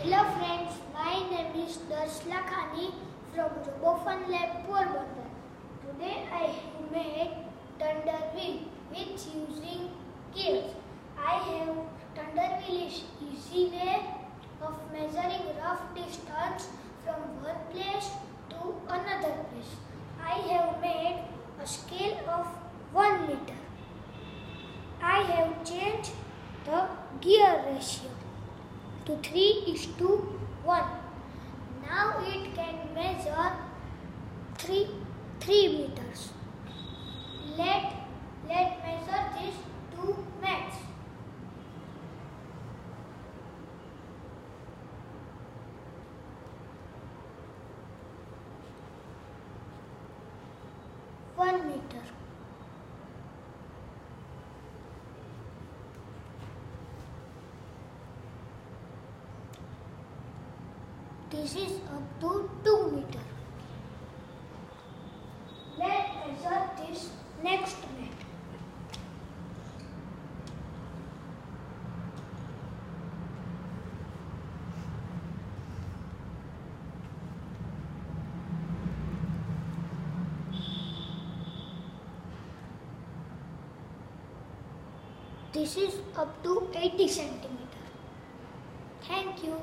Hello friends, my name is Darsh Lakhani from Robofun Lab Porbandar. Today I have made thunder wheel with using gears. I have thunder wheel is easy way of measuring rough distance from one place to another place. I have made a scale of 1 meter. I have changed the gear ratio to 3:1. Now it can measure 3 meters. Let measure this to max. One meter. This is up to 2 meter. Let's measure this next net. This is up to 80 centimeter. Thank you.